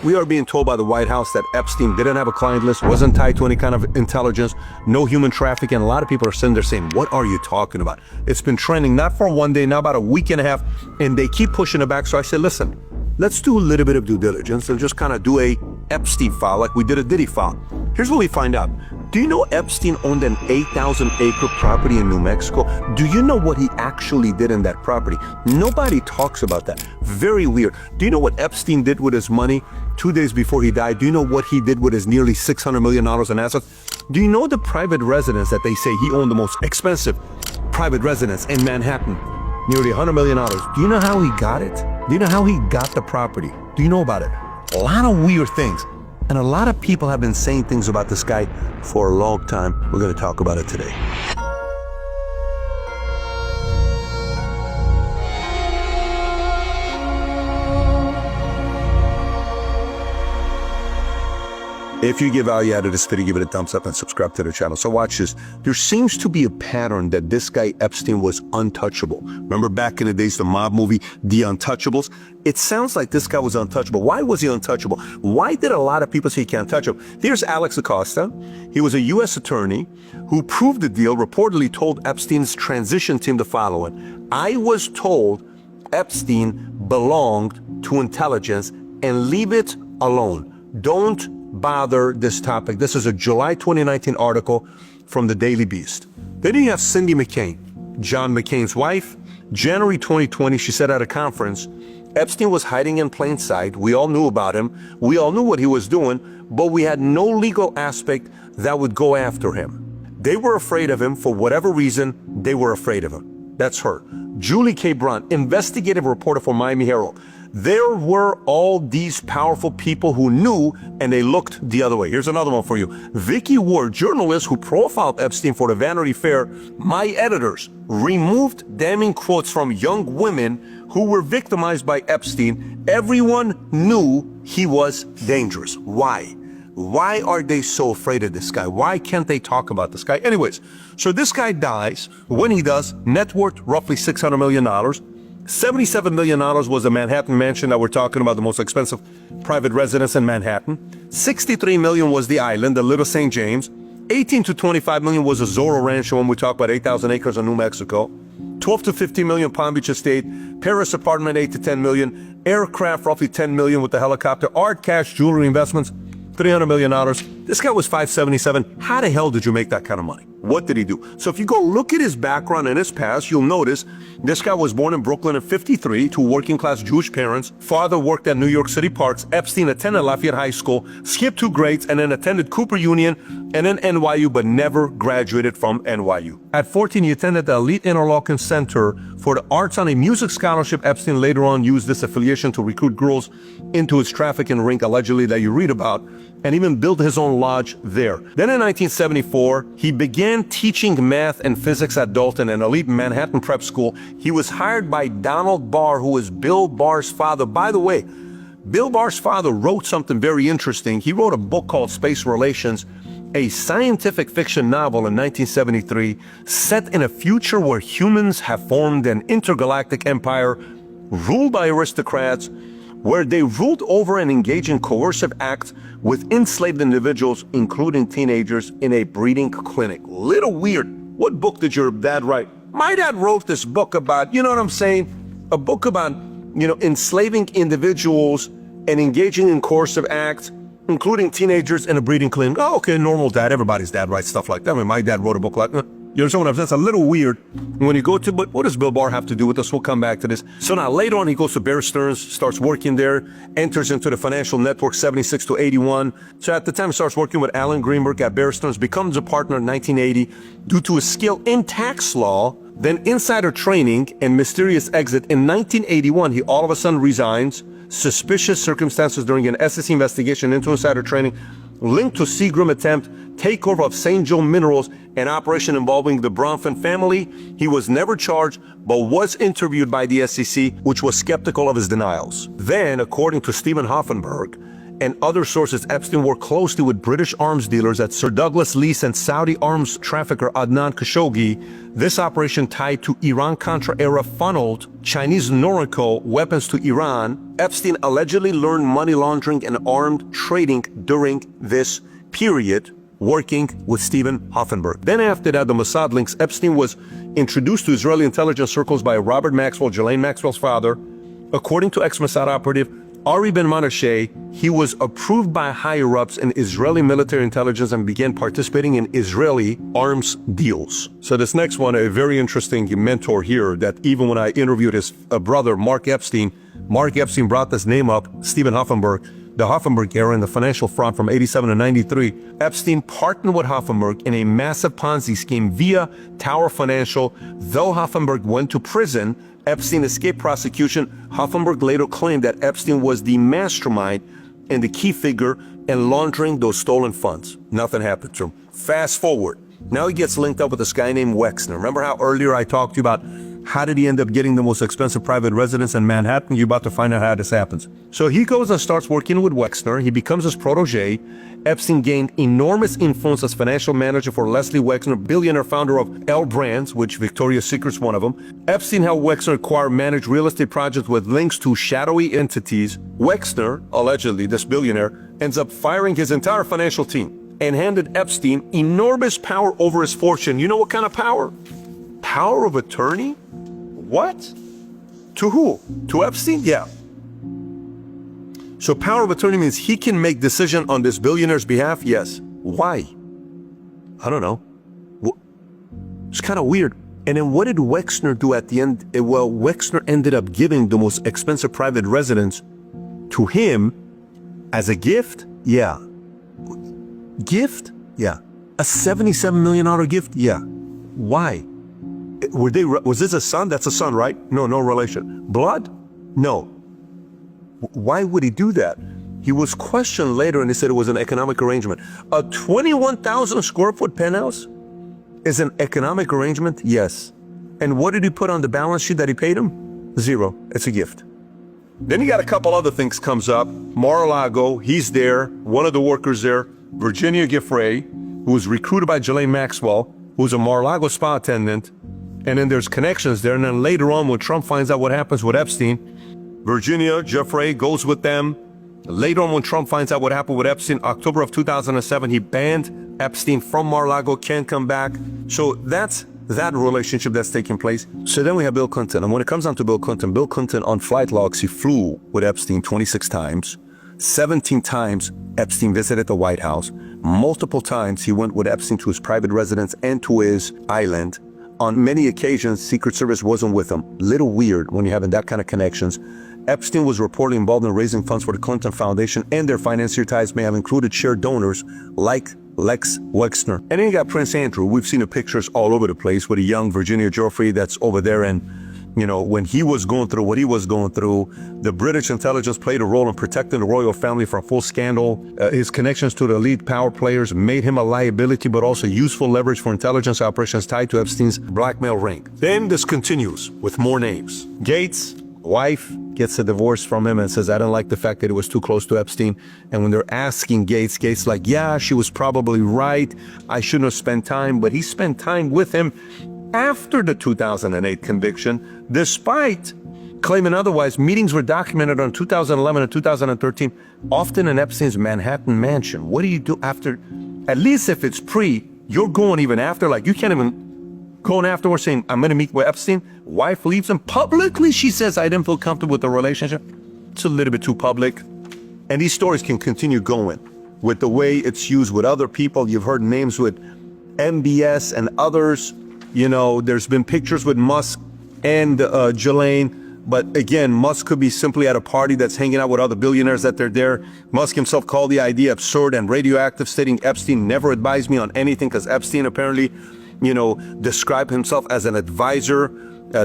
We are being told by the White House that Epstein didn't have a client list, wasn't tied to any kind of intelligence, no human trafficking. A lot of people are sitting there saying, what are you talking about? It's been trending not for one day, now about a week and a half, and they keep pushing it back. So I said, listen, let's do a little bit of due diligence and just kind of do a Epstein file like we did a Diddy file. Here's what we find out. Do you know Epstein owned an 8,000-acre property in New Mexico? Do you know what he actually did in that property? Nobody talks about that. Very weird. Do you know what Epstein did with his money 2 days before he died? Do you know what he did with his nearly $600 million in assets? Do you know the private residence that they say he owned, the most expensive private residence in Manhattan? Nearly $100 million. Do you know how he got it? Do you know how he got the property? Do you know about it? A lot of weird things. And a lot of people have been saying things about this guy for a long time. We're going to talk about it today. If you give value out of this video, give it a thumbs up and subscribe to the channel. So watch this. There seems to be a pattern that this guy Epstein was untouchable. Remember back in the days, the mob movie, The Untouchables? It sounds like this guy was untouchable. Why was he untouchable? Why did a lot of people say he can't touch him? Here's Alex Acosta. He was a U.S. attorney who proved the deal, reportedly told Epstein's transition team the following. I was told Epstein belonged to intelligence and leave it alone. Don't bother this topic. This is a July 2019 article from the Daily Beast. Then you have Cindy McCain, John McCain's wife. January 2020, she said at a conference, Epstein was hiding in plain sight. We all knew about him. We all knew what he was doing, but we had no legal aspect that would go after him. They were afraid of him for whatever reason. They were afraid of him. That's her. Julie K. Brunt, investigative reporter for Miami Herald. There were all these powerful people who knew, and they looked the other way. Here's another one for you. Vicky Ward, journalist who profiled Epstein for the Vanity Fair. My editors removed damning quotes from young women who were victimized by Epstein. Everyone knew he was dangerous. Why? Why are they so afraid of this guy? Why can't they talk about this guy? Anyways, so this guy dies. When he does, net worth roughly $600 million. $77 million was the Manhattan mansion that we're talking about, the most expensive private residence in Manhattan. $63 million was the island, the Little St. James. $18 to $25 million was a Zorro Rancho when we talk about 8,000 acres in New Mexico. $12 to $15 million Palm Beach Estate. Paris apartment, $8 to $10 million. Aircraft, roughly $10 million with the helicopter. Art, cash, jewelry investments, $300 million. This guy was 577. How the hell did you make that kind of money? What did he do? So if you go look at his background and his past, you'll notice this guy was born in Brooklyn in '53 to working class Jewish parents. Father worked at New York City Parks. Epstein attended Lafayette High School, skipped 2 grades, and then attended Cooper Union and then NYU, but never graduated from NYU. At 14, he attended the Elite Interlochen Center for the Arts on a music scholarship. Epstein later on used this affiliation to recruit girls into his trafficking ring, allegedly, that you read about, and even built his own lodge there. Then in 1974, he began teaching math and physics at Dalton, an elite Manhattan prep school. He was hired by Donald Barr, who is Bill Barr's father. By the way, Bill Barr's father wrote something very interesting. He wrote a book called Space Relations, a scientific fiction novel in 1973, set in a future where humans have formed an intergalactic empire ruled by aristocrats, where they ruled over and engaged in coercive acts with enslaved individuals, including teenagers, in a breeding clinic. Little weird. What book did your dad write? My dad wrote this book about, you know what I'm saying? A book about, enslaving individuals and engaging in coercive acts, including teenagers in a breeding clinic. Oh, okay, normal dad. Everybody's dad writes stuff like that. I mean, my dad wrote a book like that. You understand what I'm saying? That's a little weird when you go to, but what does Bill Barr have to do with this? We'll come back to this. So now later on, he goes to Bear Stearns, starts working there, enters into the financial network 76 to 81. So at the time, he starts working with Alan Greenberg at Bear Stearns, becomes a partner in 1980 due to his skill in tax law, then insider training and mysterious exit. In 1981, he all of a sudden resigns. Suspicious circumstances during an SEC investigation into insider trading linked to Seagram attempt takeover of St. Joe Minerals, an operation involving the Bronfman family. He was never charged, but was interviewed by the SEC, which was skeptical of his denials. Then, according to Stephen Hoffenberg, and other sources, Epstein worked closely with British arms dealers at Sir Douglas Lease and Saudi arms trafficker Adnan Khashoggi. This operation tied to Iran-Contra era funneled Chinese Norco weapons to Iran. Epstein allegedly learned money laundering and armed trading during this period, working with Stephen Hoffenberg. Then after that, the Mossad links. Epstein was introduced to Israeli intelligence circles by Robert Maxwell, Ghislaine Maxwell's father. According to ex-Mossad operative Ari Ben Menashe, he was approved by higher-ups in Israeli military intelligence and began participating in Israeli arms deals. So this next one, a very interesting mentor here, that even when I interviewed his brother, Mark Epstein brought this name up, Stephen Hoffenberg, the Hoffenberg era in the financial front from 87 to 93. Epstein partnered with Hoffenberg in a massive Ponzi scheme via Tower Financial. Though Hoffenberg went to prison, Epstein escaped prosecution. Hoffenberg later claimed that Epstein was the mastermind and the key figure in laundering those stolen funds. Nothing happened to him. Fast forward. Now he gets linked up with this guy named Wexner. Remember how earlier I talked to you about how did he end up getting the most expensive private residence in Manhattan? You're about to find out how this happens. So he goes and starts working with Wexner. He becomes his protege. Epstein gained enormous influence as financial manager for Leslie Wexner, billionaire founder of L Brands, which Victoria's Secret's one of them. Epstein helped Wexner acquire manage real estate projects with links to shadowy entities. Wexner, allegedly this billionaire, ends up firing his entire financial team and handed Epstein enormous power over his fortune. You know what kind of power? Power of attorney? What? To who? To Epstein? Yeah. So power of attorney means he can make decision on this billionaire's behalf? Yes. Why? I don't know. It's kind of weird. And then what did Wexner do at the end? Well, Wexner ended up giving the most expensive private residence to him as a gift? Yeah. Gift? Yeah. A $77 million gift? Yeah. Why? Was this a son? That's a son, right? No relation. Blood? No. Why would he do that? He was questioned later and he said it was an economic arrangement. A 21,000 square foot penthouse is an economic arrangement? Yes. And what did he put on the balance sheet that he paid him? Zero. It's a gift. Then you got a couple other things comes up. Mar-a-Lago, he's there. One of the workers there, Virginia Giffray, who was recruited by Ghislaine Maxwell, who's a Mar-a-Lago spa attendant. And then there's connections there. And then later on, when Trump finds out what happens with Epstein, Virginia Giffray goes with them. Later on, when Trump finds out what happened with Epstein, October of 2007, he banned Epstein from Mar-a-Lago, can't come back. So that's that relationship that's taking place. So then we have Bill Clinton. And when it comes down to Bill Clinton on flight logs, he flew with Epstein 26 times. 17 times Epstein visited the White House. Multiple times he went with Epstein to his private residence and to his island. On many occasions, Secret Service wasn't with him. Little weird when you're having that kind of connections. Epstein was reportedly involved in raising funds for the Clinton Foundation, and their financier ties may have included shared donors like Lex Wexner. And then you got Prince Andrew. We've seen the pictures all over the place with a young Virginia Giffray that's over there. And, you know, when he was going through what he was going through, the British intelligence played a role in protecting the royal family from full scandal. His connections to the elite power players made him a liability, but also useful leverage for intelligence operations tied to Epstein's blackmail ring. Then this continues with more names. Gates, wife, gets a divorce from him and says, I don't like the fact that it was too close to Epstein. And when they're asking Gates like, yeah, she was probably right. I shouldn't have spent time. But he spent time with him after the 2008 conviction, despite claiming otherwise. Meetings were documented on 2011 and 2013, often in Epstein's Manhattan mansion. What do you do after? At least if it's pre, you're going even after. Like, you can't even going afterwards saying, I'm going to meet with Epstein. Wife leaves him publicly. She says, I didn't feel comfortable with the relationship. It's a little bit too public. And these stories can continue going with the way it's used with other people. You've heard names with MBS and others. You know, there's been pictures with Musk and Ghislaine. But again, Musk could be simply at a party that's hanging out with other billionaires that they're there. Musk himself called the idea absurd and radioactive, stating Epstein never advised me on anything, because Epstein apparently, you know, described himself as an advisor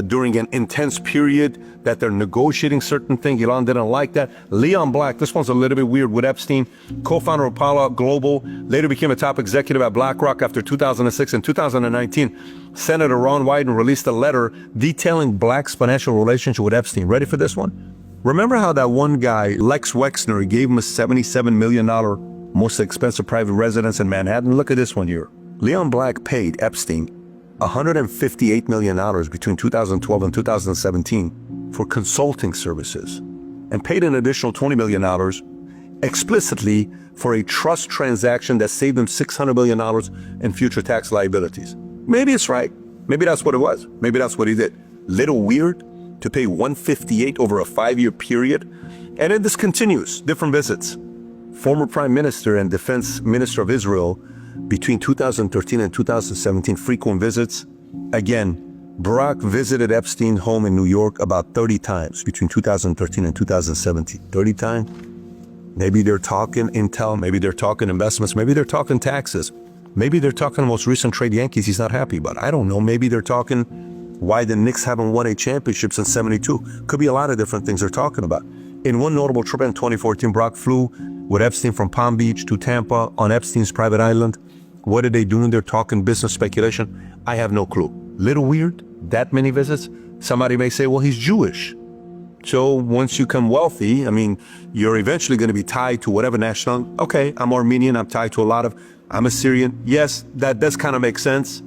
during an intense period that they're negotiating certain things. Elon didn't like that. Leon Black, this one's a little bit weird with Epstein, co-founder of Apollo Global, later became a top executive at BlackRock after 2006. In 2019, Senator Ron Wyden released a letter detailing Black's financial relationship with Epstein. Ready for this one? Remember how that one guy, Lex Wexner, gave him a $77 million most expensive private residence in Manhattan? Look at this one here. Leon Black paid Epstein $158 million between 2012 and 2017 for consulting services, and paid an additional $20 million explicitly for a trust transaction that saved him $600 million in future tax liabilities. Maybe it's right. Maybe that's what it was. Maybe that's what he did. Little weird to pay $158 over a 5-year period. And then this continues, different visits. Former Prime Minister and Defense Minister of Israel between 2013 and 2017, frequent visits. Again, Barack visited Epstein's home in New York about 30 times between 2013 and 2017. 30 times? Maybe they're talking intel, maybe they're talking investments, maybe they're talking taxes. Maybe they're talking the most recent trade Yankees he's not happy about. I don't know. Maybe they're talking why the Knicks haven't won a championship since '72. Could be a lot of different things they're talking about. In one notable trip in 2014, Barack flew with Epstein from Palm Beach to Tampa on Epstein's private island. What are they doing? They're talking business speculation. I have no clue. Little weird, that many visits. Somebody may say, well, he's Jewish. So once you become wealthy, I mean, you're eventually going to be tied to whatever national. Okay, I'm Armenian, I'm tied to a lot of, I'm Assyrian. Yes, that does kind of make sense.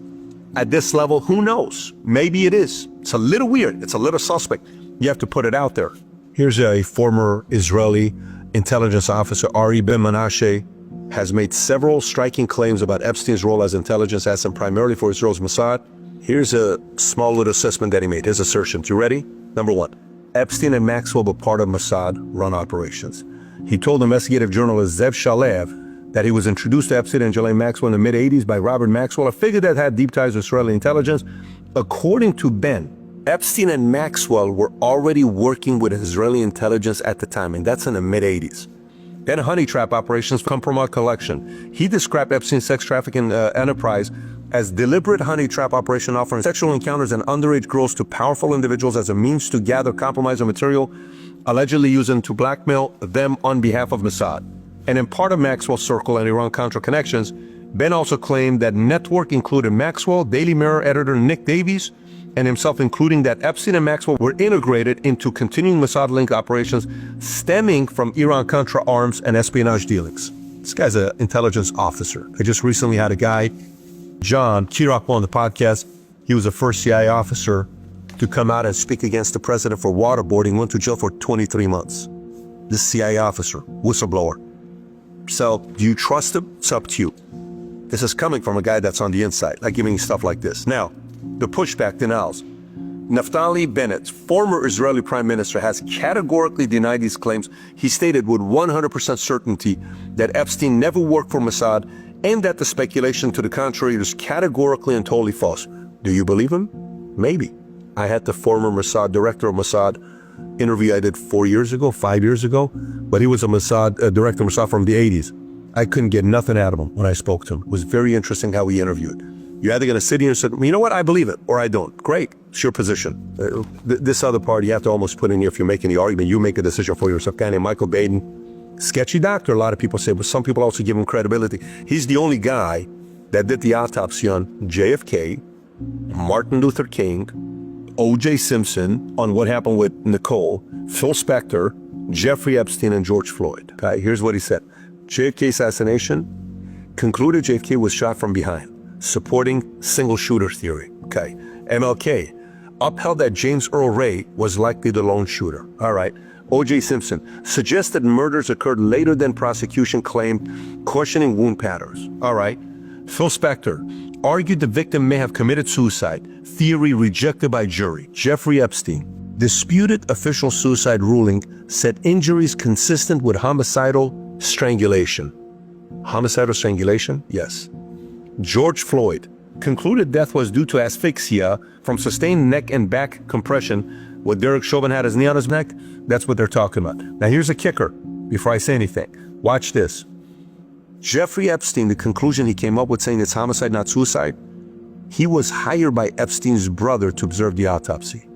At this level, who knows? Maybe it is. It's a little weird. It's a little suspect. You have to put it out there. Here's a former Israeli intelligence officer, Ari Ben Menashe, has made several striking claims about Epstein's role as intelligence asset primarily for Israel's Mossad. Here's a small little assessment that he made, his assertions. You ready? Number one, Epstein and Maxwell were part of Mossad-run operations. He told investigative journalist Zev Shalev that he was introduced to Epstein and Ghislaine Maxwell in the mid-'80s by Robert Maxwell, a figure that had deep ties with Israeli intelligence. According to Ben, Epstein and Maxwell were already working with Israeli intelligence at the time, and that's in the mid-'80s. Then honey trap operations come from our collection. He described Epstein's sex trafficking enterprise as deliberate honey trap operation offering sexual encounters and underage girls to powerful individuals as a means to gather compromising material, allegedly using to blackmail them on behalf of Mossad. And in part of Maxwell's circle and Iran-Contra connections, Ben also claimed that network included Maxwell, Daily Mirror editor Nick Davies, and himself, including that Epstein and Maxwell were integrated into continuing Mossad-linked operations stemming from Iran-Contra arms and espionage dealings. This guy's an intelligence officer. I just recently had a guy, John Chirac, on the podcast. He was the first CIA officer to come out and speak against the president for waterboarding, went to jail for 23 months. This CIA officer, whistleblower. So, do you trust him? It's up to you. This is coming from a guy that's on the inside, like giving stuff like this. Now, the pushback denials. Naftali Bennett, former Israeli prime minister, has categorically denied these claims. He stated with 100% certainty that Epstein never worked for Mossad and that the speculation to the contrary is categorically and totally false. Do you believe him? Maybe. I had the former Mossad director of Mossad interview I did 4 years ago, 5 years ago, but he was a Mossad director of Mossad from the 80s. I couldn't get nothing out of him when I spoke to him. It was very interesting how he interviewed. You're either going to sit here and say, you know what, I believe it, or I don't. Great, it's your position. This other part, you have to almost put in here if you're making the argument, you make a decision for yourself. Guy named Michael Baden, sketchy doctor, a lot of people say, but some people also give him credibility. He's the only guy that did the autopsy on JFK, Martin Luther King, O.J. Simpson, on what happened with Nicole, Phil Spector, Jeffrey Epstein, and George Floyd. Okay, here's what he said. JFK assassination, concluded JFK was shot from behind, supporting single shooter theory. Okay. MLK upheld that James Earl Ray was likely the lone shooter. All right. O.J. Simpson suggested murders occurred later than prosecution claimed, questioning wound patterns. All right. Phil Spector argued the victim may have committed suicide, theory rejected by jury. Jeffrey Epstein disputed official suicide ruling, said injuries consistent with homicidal strangulation. Homicidal strangulation? Yes. George Floyd concluded death was due to asphyxia from sustained neck and back compression. What Derek Chauvin had his knee on his neck, that's what they're talking about. Now here's a kicker before I say anything. Watch this. Jeffrey Epstein, the conclusion he came up with saying it's homicide, not suicide, he was hired by Epstein's brother to observe the autopsy.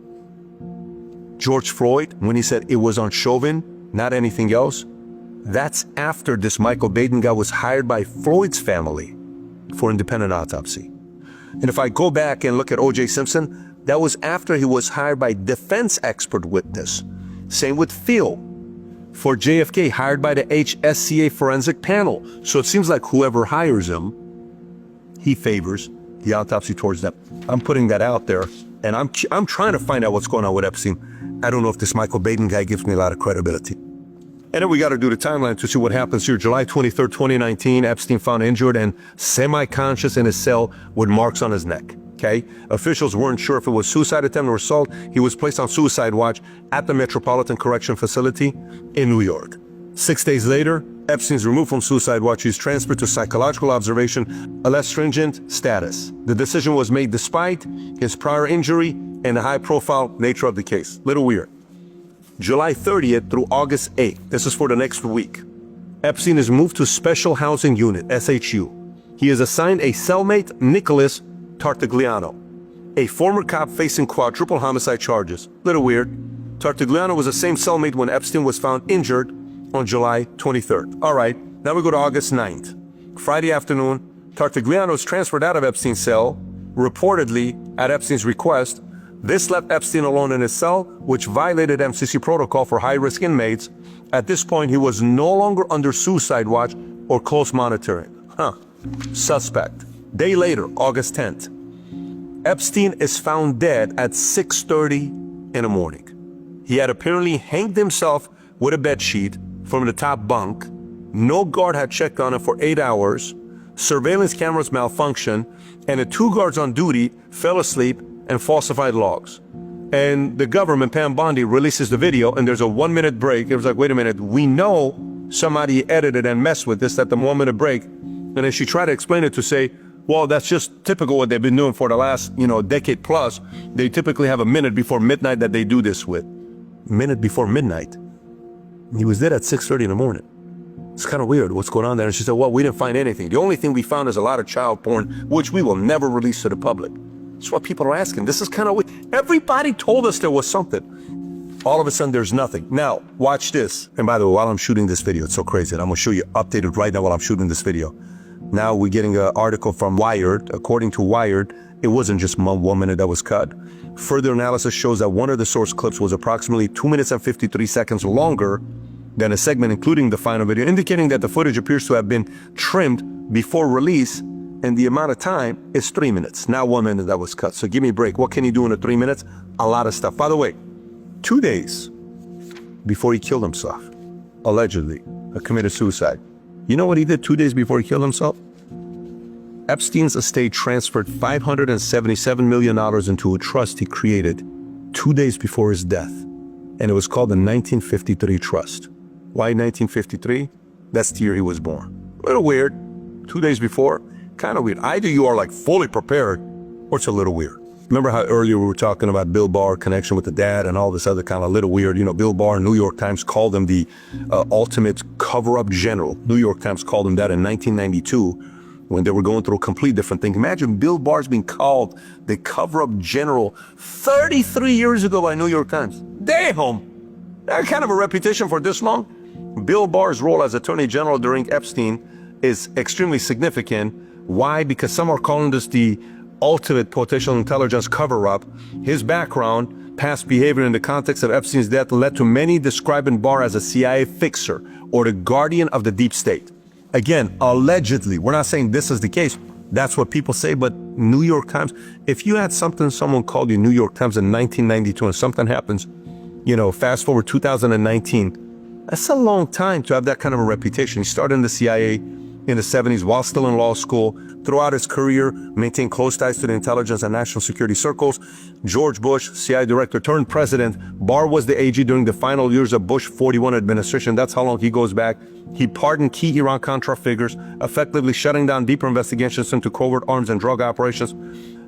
George Floyd, when he said it was on Chauvin, not anything else, that's after this Michael Baden guy was hired by Floyd's family for independent autopsy. And if I go back and look at O.J. Simpson, that was after he was hired by defense expert witness Same with Phil for JFK, hired by the HSCA forensic panel. So it seems like whoever hires him, he favors the autopsy towards them. I'm putting that out there, and I'm trying to find out what's going on with Epstein. I don't know if this Michael Baden guy gives me a lot of credibility. And then we got to do the timeline to see what happens here. July 23rd, 2019, Epstein found injured and semi-conscious in his cell with marks on his neck. Okay, officials weren't sure if it was suicide attempt or assault. He was placed on suicide watch at the Metropolitan Correction Facility in New York. 6 days later, Epstein's removed from suicide watch. He's transferred to psychological observation, a less stringent status. The decision was made despite his prior injury and the high-profile nature of the case. Little weird. July 30th through August 8th, this is for the next week, Epstein is moved to Special Housing Unit, SHU. He is assigned a cellmate, Nicholas Tartagliano, a former cop facing quadruple homicide charges. Little weird. Tartagliano was the same cellmate when Epstein was found injured on July 23rd. All right, now we go to August 9th. Friday afternoon, Tartagliano is transferred out of Epstein's cell, reportedly at Epstein's request. This left Epstein alone in his cell, which violated MCC protocol for high-risk inmates. At this point, he was no longer under suicide watch or close monitoring. Suspect. Day later, August 10th, Epstein is found dead at 6:30 in the morning. He had apparently hanged himself with a bedsheet from the top bunk. No guard had checked on him for 8 hours. Surveillance cameras malfunctioned, and the 2 guards on duty fell asleep and falsified logs. And the government, Pam Bondi, releases the video, and there's a 1-minute break. It was like, wait a minute, we know somebody edited and messed with this at the 1-minute break. And then she tried to explain it to say, well, that's just typical what they've been doing for the last, decade plus. They typically have a minute before midnight that they do this with. Minute before midnight. He was dead at 6:30 in the morning. It's kind of weird what's going on there. And she said, well, we didn't find anything. The only thing we found is a lot of child porn, which we will never release to the public. That's what people are asking. This is kind of weird. Everybody told us there was something. All of a sudden, there's nothing. Now, watch this. And by the way, while I'm shooting this video, it's so crazy. And I'm going to show you updated right now while I'm shooting this video. Now we're getting an article from Wired. According to Wired, it wasn't just 1 minute that was cut. Further analysis shows that one of the source clips was approximately 2 minutes and 53 seconds longer than a segment including the final video, indicating that the footage appears to have been trimmed before release, and the amount of time is 3 minutes, not 1 minute that was cut. So give me a break. What can you do in the 3 minutes? A lot of stuff. By the way, 2 days before he killed himself, allegedly, committed suicide. You know what he did 2 days before he killed himself? Epstein's estate transferred $577 million into a trust he created 2 days before his death. And it was called the 1953 Trust. Why 1953? That's the year he was born. A little weird. 2 days before, kind of weird. Either you are like fully prepared, or it's a little weird. Remember how earlier we were talking about Bill Barr connection with the dad and all this other kind of little weird, Bill Barr, New York Times called him the ultimate cover-up general. New York Times called him that in 1992 when they were going through a complete different thing. Imagine Bill Barr's being called the cover-up general 33 years ago by New York Times. Damn! That kind of a reputation for this long? Bill Barr's role as Attorney General during Epstein is extremely significant. Why? Because some are calling this the ultimate potential intelligence cover-up. His background, past behavior in the context of Epstein's death led to many describing Barr as a CIA fixer or the guardian of the deep state. Again, allegedly, we're not saying this is the case. That's what people say, but New York Times, if you had someone called you New York Times in 1992 and something happens, fast forward 2019, that's a long time to have that kind of a reputation. He started in the CIA in the 70s while still in law school. Throughout his career, maintained close ties to the intelligence and national security circles. George Bush, CIA director turned president. Barr was the AG during the final years of Bush 41 administration. That's how long he goes back. He pardoned key Iran-Contra figures, effectively shutting down deeper investigations into covert arms and drug operations.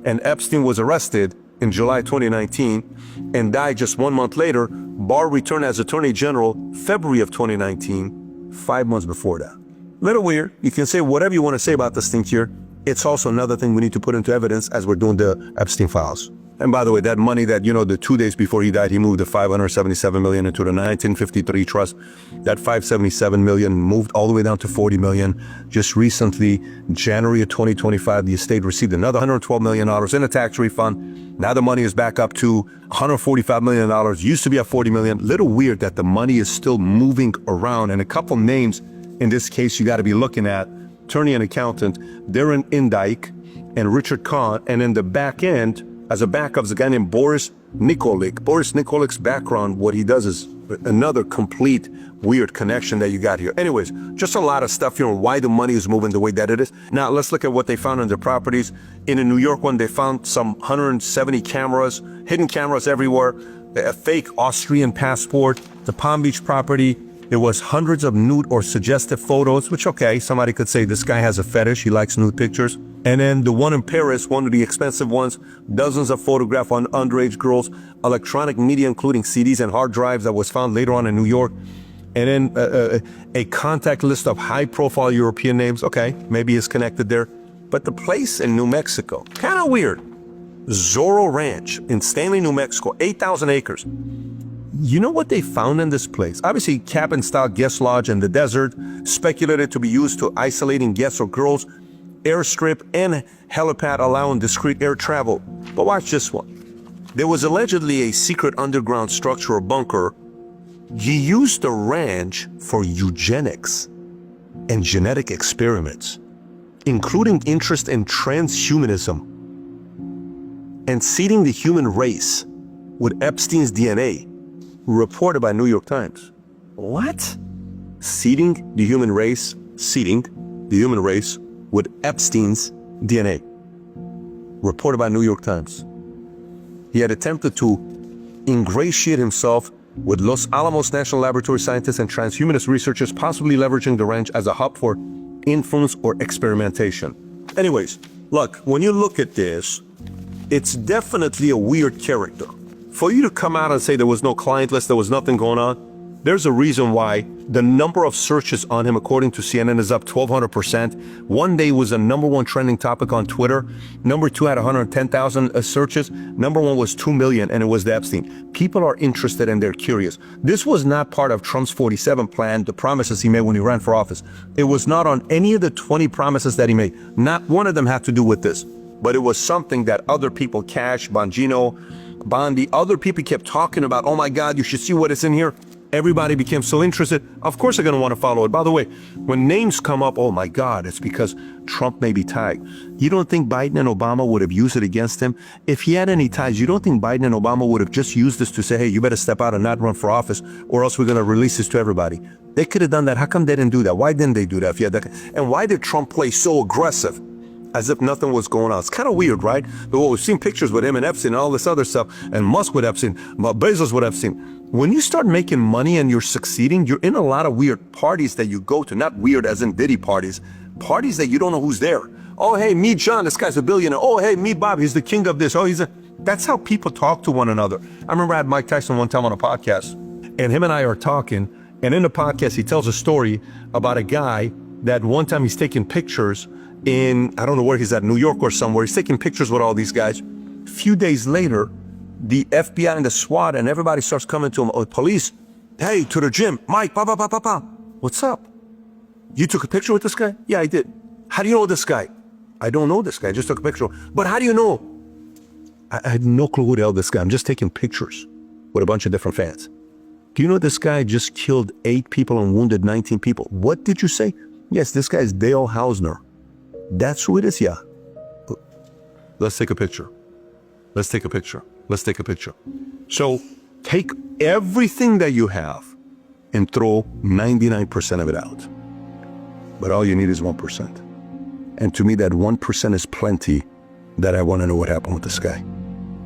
And Epstein was arrested in July 2019 and died just 1 month later. Barr returned as Attorney General February of 2019, 5 months before that. Little weird. You can say whatever you want to say about this thing here. It's also another thing we need to put into evidence as we're doing the Epstein files. And by the way, that money that, the 2 days before he died, he moved the $577 million into the 1953 trust. That $577 million moved all the way down to $40 million. Just recently, January of 2025, the estate received another $112 million in a tax refund. Now the money is back up to $145 million. Used to be at $40 million. Little weird that the money is still moving around. And a couple names in this case you got to be looking at: attorney and accountant Darren Indike and Richard Kahn. And in the back end, as a backup, is a guy named Boris Nikolic. Boris Nikolic's background, what he does is another complete weird connection that you got here. Anyways, just a lot of stuff here on why the money is moving the way that it is. Now, let's look at what they found on their properties. In a New York one, they found some 170 cameras, hidden cameras everywhere, a fake Austrian passport. The Palm Beach property, there was hundreds of nude or suggestive photos, which, okay, somebody could say this guy has a fetish, he likes nude pictures. And then the one in Paris, one of the expensive ones, dozens of photographs on underage girls, electronic media, including CDs and hard drives that was found later on in New York. And then a contact list of high-profile European names. Okay, maybe he's connected there. But the place in New Mexico, kind of weird. Zorro Ranch in Stanley, New Mexico, 8,000 acres. You know what they found in this place? Obviously, cabin-style guest lodge in the desert, speculated to be used to isolating guests or girls, airstrip and helipad allowing discreet air travel. But watch this one. There was allegedly a secret underground structure or bunker. He used the ranch for eugenics and genetic experiments, including interest in transhumanism and seeding the human race with Epstein's DNA, reported by New York Times. What? Seeding the human race with Epstein's DNA, reported by New York Times. He had attempted to ingratiate himself with Los Alamos National Laboratory scientists and transhumanist researchers, possibly leveraging the ranch as a hub for influence or experimentation. Anyways, look, when you look at this, it's definitely a weird character. For you to come out and say there was no client list, there was nothing going on, there's a reason why the number of searches on him, according to CNN, is up 1,200%. One day was a #1 trending topic on Twitter. #2 had 110,000 searches. #1 was 2 million, and it was the Epstein. People are interested and they're curious. This was not part of Trump's 47 plan, the promises he made when he ran for office. It was not on any of the 20 promises that he made. Not one of them had to do with this. But it was something that other people, Cash, Bongino, Bondi, other people kept talking about. Oh my God, you should see what is in here. Everybody became so interested. Of course they're going to want to follow it. By the way, when names come up, oh my God, it's because Trump may be tagged. You don't think Biden and Obama would have used it against him? If he had any ties, you don't think Biden and Obama would have just used this to say, hey, you better step out and not run for office, or else we're going to release this to everybody? They could have done that. How come they didn't do that? Why didn't they do that? If you had that? And why did Trump play so aggressive? As if nothing was going on. It's kind of weird, right? But we've seen pictures with him and Epstein and all this other stuff, and Musk with Epstein, Bezos with Epstein. When you start making money and you're succeeding, you're in a lot of weird parties that you go to. Not weird as in Diddy parties. Parties that you don't know who's there. Oh, hey, meet John, this guy's a billionaire. Oh, hey, meet Bob, he's the king of this. Oh, that's how people talk to one another. I remember I had Mike Tyson one time on a podcast, and him and I are talking, and in the podcast, he tells a story about a guy that one time he's taking pictures in, I don't know where he's at, New York or somewhere. He's taking pictures with all these guys. A few days later, the FBI and the SWAT and everybody starts coming to him, oh, police, hey, to the gym, Mike, what's up? You took a picture with this guy? Yeah, I did. How do you know this guy? I don't know this guy, I just took a picture. But how do you know? I had no clue who the hell this guy. I'm just taking pictures with a bunch of different fans. Do you know this guy just killed 8 people and wounded 19 people? What did you say? Yes, this guy is Dale Hausner. That's who it is, yeah. Let's take a picture. Let's take a picture. Let's take a picture. So take everything that you have and throw 99% of it out. But all you need is 1%. And to me, that 1% is plenty that I want to know what happened with this guy.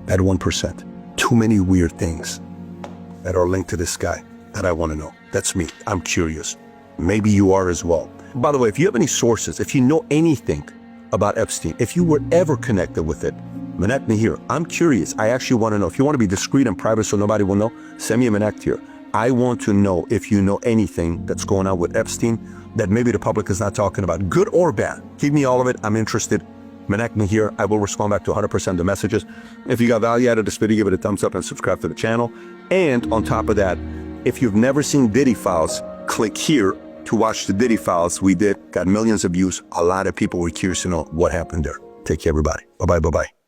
That 1%. Too many weird things that are linked to this guy that I want to know. That's me. I'm curious. Maybe you are as well. By the way, if you have any sources, if you know anything about Epstein, if you were ever connected with it, connect me here. I'm curious. I actually want to know. If you want to be discreet and private so nobody will know, send me a connect here. I want to know if you know anything that's going on with Epstein that maybe the public is not talking about, good or bad. Give me all of it. I'm interested. connect me here. I will respond back to 100% of the messages. If you got value out of this video, give it a thumbs up and subscribe to the channel. And on top of that, if you've never seen Diddy Files, click here to watch the Diddy Files. We got millions of views. A lot of people were curious to know what happened there. Take care, everybody. Bye-bye, bye-bye.